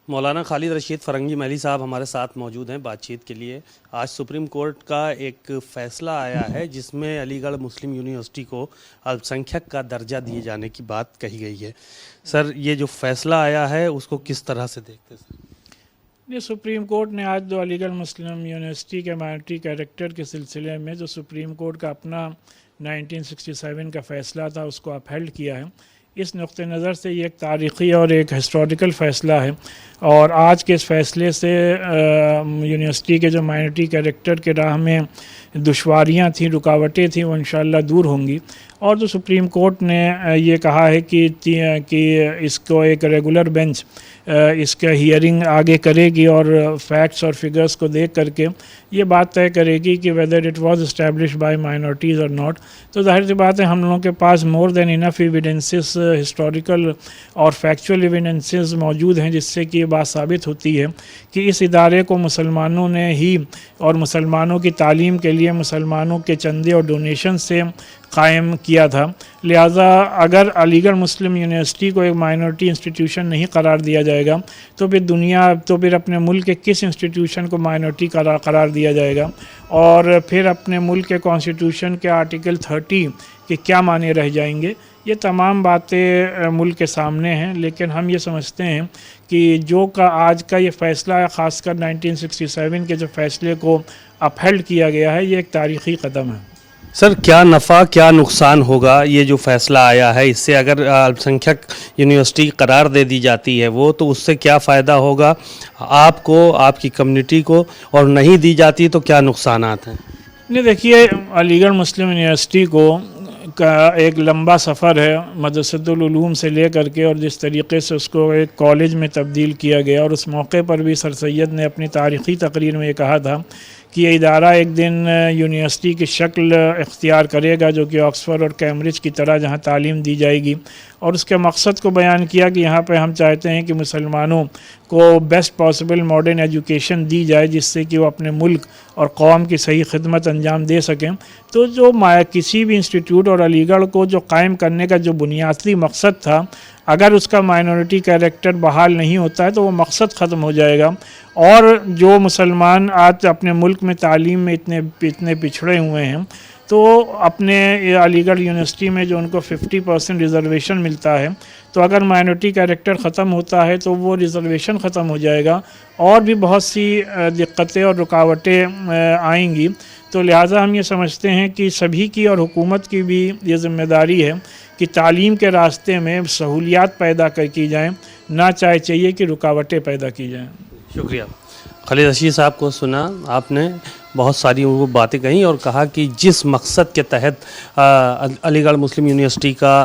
مولانا خالد رشید فرنگی محلی صاحب ہمارے ساتھ موجود ہیں بات چیت کے لیے۔ آج سپریم کورٹ کا ایک فیصلہ آیا ہے جس میں علی گڑھ مسلم یونیورسٹی کو الپ سنکھیک کا درجہ دیے جانے کی بات کہی گئی ہے۔ سر، یہ جو فیصلہ آیا ہے اس کو کس طرح سے دیکھتے ہیں؟ یہ سپریم کورٹ نے آج جو علی گڑھ مسلم یونیورسٹی کے مائنورٹی کیریکٹر کے سلسلے میں جو سپریم کورٹ کا اپنا 1967 کا فیصلہ تھا اس کو اپہیلڈ کیا ہے، اس نقطہ نظر سے یہ ایک تاریخی اور ایک ہسٹوریکل فیصلہ ہے، اور آج کے اس فیصلے سے یونیورسٹی کے جو مائنورٹی کیریکٹر کے راہ میں دشواریاں تھیں، رکاوٹیں تھیں، وہ انشاءاللہ دور ہوں گی۔ اور جو سپریم کورٹ نے یہ کہا ہے کہ اس کو ایک ریگولر بینچ اس کا ہیئرنگ آگے کرے گی اور فیکٹس اور فگرز کو دیکھ کر کے یہ بات طے کرے گی کہ whether it was established by minorities اور ناٹ۔ تو ظاہر سی بات ہے ہم لوگوں کے پاس مور دین انف ایویڈنسز، ہسٹوریکل اور فیکچول ایویڈنسز موجود ہیں جس سے کہ یہ بات ثابت ہوتی ہے کہ اس ادارے کو مسلمانوں نے ہی اور مسلمانوں کی تعلیم کے لیے مسلمانوں کے چندے اور ڈونیشن سے قائم کیا تھا۔ لہٰذا اگر علی گڑھ مسلم یونیورسٹی کو ایک مائنورٹی انسٹیٹیوشن نہیں قرار دیا جائے گا تو پھر اپنے ملک کے کس انسٹیٹیوشن کو مائنورٹی قرار دیا جائے گا، اور پھر اپنے ملک کے کانسٹیٹیوشن کے آرٹیکل 30 کے کیا معنی رہ جائیں گے؟ یہ تمام باتیں ملک کے سامنے ہیں، لیکن ہم یہ سمجھتے ہیں کہ آج کا یہ فیصلہ ہے، خاص کر 1967 کے جو فیصلے کو اپہیلڈ کیا گیا ہے، یہ ایک تاریخی قدم ہے۔ سر، کیا نفع کیا نقصان ہوگا یہ جو فیصلہ آیا ہے اس سے؟ اگر الپ سنکھیک یونیورسٹی قرار دے دی جاتی ہے وہ، تو اس سے کیا فائدہ ہوگا آپ کو، آپ کی کمیونٹی کو، اور نہیں دی جاتی تو کیا نقصانات ہیں؟ نہیں، دیکھیے، علی گڑھ مسلم یونیورسٹی کا ایک لمبا سفر ہے مدرسۃ العلوم سے لے کر کے، اور جس طریقے سے اس کو ایک کالج میں تبدیل کیا گیا، اور اس موقع پر بھی سر سید نے اپنی تاریخی تقریر میں یہ کہا تھا کہ یہ ادارہ ایک دن یونیورسٹی کی شکل اختیار کرے گا جو کہ آکسفورڈ اور کیمبرج کی طرح جہاں تعلیم دی جائے گی، اور اس کے مقصد کو بیان کیا کہ یہاں پہ ہم چاہتے ہیں کہ مسلمانوں کو بیسٹ پاسبل ماڈرن ایجوکیشن دی جائے جس سے کہ وہ اپنے ملک اور قوم کی صحیح خدمت انجام دے سکیں۔ تو جو کسی بھی انسٹیٹیوٹ اور علی گڑھ کو جو قائم کرنے کا جو بنیادی مقصد تھا، اگر اس کا مائنورٹی کیریکٹر بحال نہیں ہوتا ہے تو وہ مقصد ختم ہو جائے گا، اور جو مسلمان آج اپنے ملک میں تعلیم میں اتنے پچھڑے ہوئے ہیں، تو اپنے علی گڑھ یونیورسٹی میں جو ان کو 50% ریزرویشن ملتا ہے، تو اگر مائنورٹی کیریکٹر ختم ہوتا ہے تو وہ ریزرویشن ختم ہو جائے گا، اور بھی بہت سی دقتیں اور رکاوٹیں آئیں گی۔ تو لہٰذا ہم یہ سمجھتے ہیں کہ سبھی کی اور حکومت کی بھی یہ ذمہ داری ہے کہ تعلیم کے راستے میں سہولیات پیدا کی جائیں، نہ چاہیے کہ رکاوٹیں پیدا کی جائیں۔ شکریہ۔ خالد رشید صاحب کو سنا آپ نے، بہت ساری وہ باتیں کہیں اور کہا کہ جس مقصد کے تحت علی گڑھ مسلم یونیورسٹی کا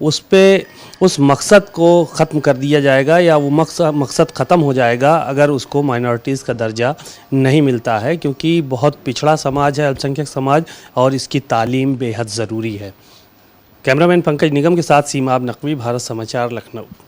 اس مقصد کو ختم کر دیا جائے گا، یا وہ مقصد ختم ہو جائے گا اگر اس کو مائنورٹیز کا درجہ نہیں ملتا ہے، کیونکہ بہت پچھڑا سماج ہے الپ سنکھیک سماج، اور اس کی تعلیم بے حد ضروری ہے۔ کیمرہ مین پنکج نگم کے ساتھ سیماب نقوی، بھارت سماچار، لکھنؤ۔